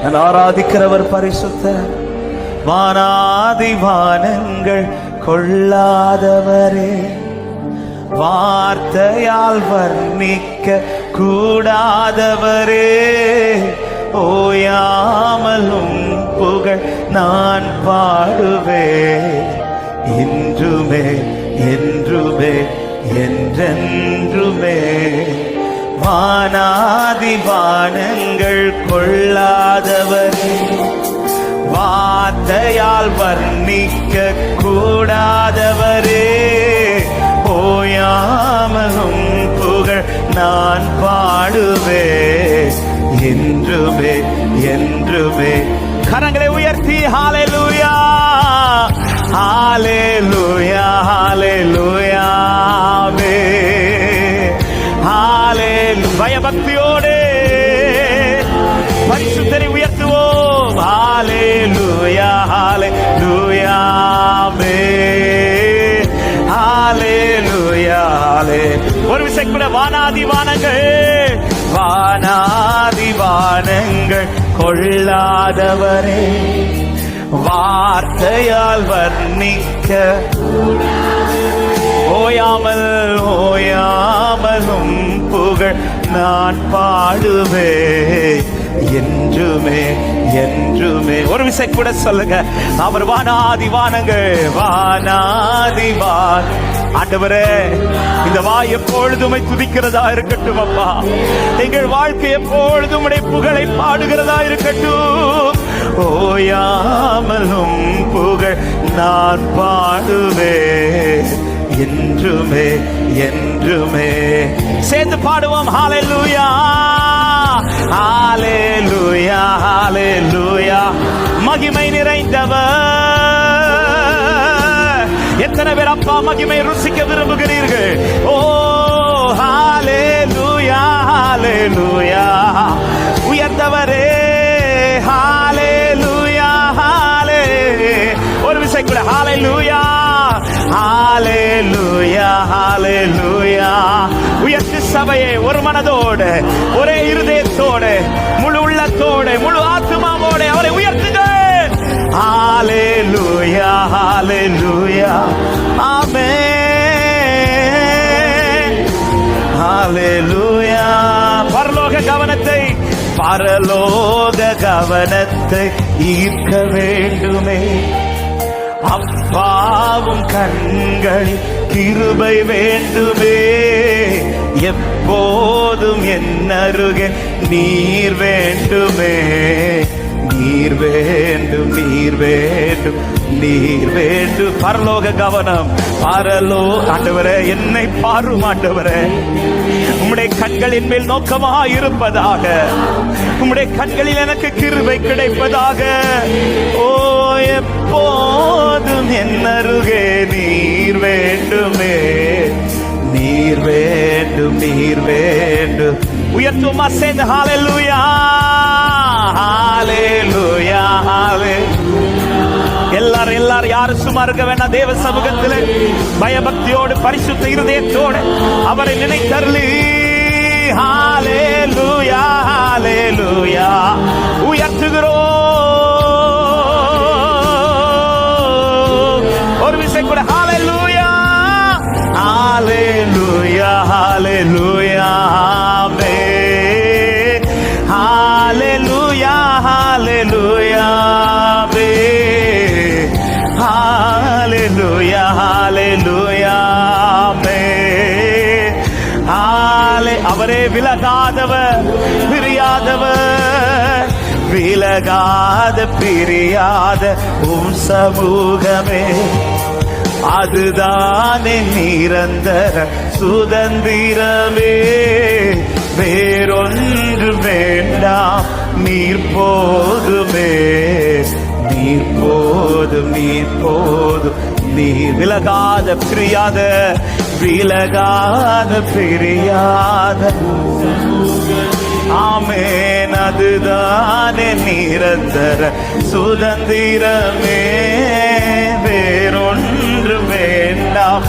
நான் ஆராதிக்கிறவர் பரிசுத்தர். வானாதி வானங்கள் கொள்ளாதவரே, வார்த்தையால் வர்ணிக்க கூடாதவரே, ஓயாமலும் புகழ் நான் பாடுவேன். இன்றுமே என்றுமே என்றென்றுமே. வானாதி வானங்கள் கொள்ளாதவரே, வார்த்தையால் வர்ணிக்க கூடாதவரே, ஓயாமலும் புகழ் நான் பாடுவேன். என்றுமே என்றுமே. கரங்களை உயர்த்தி ஹalleluya ஹalleluya ஹalleluya ஹalleluya. பயபக்தியோடு பரிசுத்தரை உயர்த்துவோம். ஹalleluya ஹalleluya ஹalleluya. ஒரு விசை கூட வானாதி வானங்கள், வானாதி வானங்கள் கொள்ளாதவரே, வார்த்தையால் வர்ணிக்க ஓயாமல் ஓயாமலும் புகழ் நான் பாடுவேன். என்றுமே என்றுமே. ஒரு விசை கூட சொல்லுங்க. அவர் வானாதி வானங்கள், வானாதி வான். ஆண்டவரே, இந்த வாய் எப்பொழுதுமை துதிக்கிறதா இருக்கட்டும் அப்பா. எங்கள் வாழ்க்கை எப்பொழுதும் உடைய புகழை பாடுகிறதா இருக்கட்டும். ஓயாமலும் புகழ் நான் பாடுவேன். என்றுமே என்றுமே. சேர்ந்து பாடுவோம். ஹalleluya ஹalleluya ஹalleluya. மகிமை நிறைந்தவர். எத்தனை பேர் அப்பா மகிமை ருசிக்க விரும்புகிறீர்கள்? ஓ ஹalleluya ஹalleluya. உயர்ந்தவரே ஹalleluya ஹalleluya. ஒரு விசை கூட ஹalleluya ஹalleluya ஹalleluya. உயர்த்து சபையே, ஒரு மனதோடு ஒரே இருதயத்தோடு முழு உள்ளத்தோடு முழு ஆத்துமாவோடு அவரை உயர்த்துங்கள். ஹalleluya ஹalleluya ஆமென். ஹalleluya. பரலோக கவனத்தை பரலோக கவனத்தை ஈர்க்க வேண்டுமே. அப்பாவும் கண்களில் கிருபை வேண்டுமே. எப்போதும் என் அருகே நீர் வேண்டுமே. நீர் வேண்டும் நீர் வேண்டும் நீர் வேண்டும். பரலோக கவனம். ஆண்டவரே, என்னை பாரும் ஆண்டவரே. உம்முடைய கண்களின் மேல் நோக்கமாக இருப்பதாக. உம்முடைய கண்களில் எனக்கு கிருபை கிடைப்பதாக. ஓ எப்போதும் என் அருகே நீர் வேண்டுமே. நீர் வேண்டும் நீர் வேண்டும். உயர்த்துமா சேர்ந்து ஹalleluya ஹalleluya ஹalleluya. எல்லாரும் யாரும் சும்மா இருக்க வேண்டாம். தேவ சமூகத்தில் பயபக்தியோடு பரிசுத்த இருதயத்தோடு அவரை நினைத்தருளி ஹalleluya ஹalleluya உயர்த்துகிறோம். ஒரு விசை கூட ஹalleluya ஹalleluya ஹalleluya ஆமென். ஹalleluya ஹalleluya ஹalleluya ஹalleluya ஆமென். அவரே விலகாதவர் பிரியாதவர். விலகாத பிரியாத உம் சமூகமே, அதுதானே நிரந்தர சுதந்திரமே. வேறொன்று வேண்டாம், நீர் போதுமே. நீர் போதும் நீர் போதும். நீர் விலகாத பிரியாத விலகாத பிரியாத ஆமென். அதுதானே நிரந்தர சுதந்திரமே. வேறொன்று வேண்டாம்,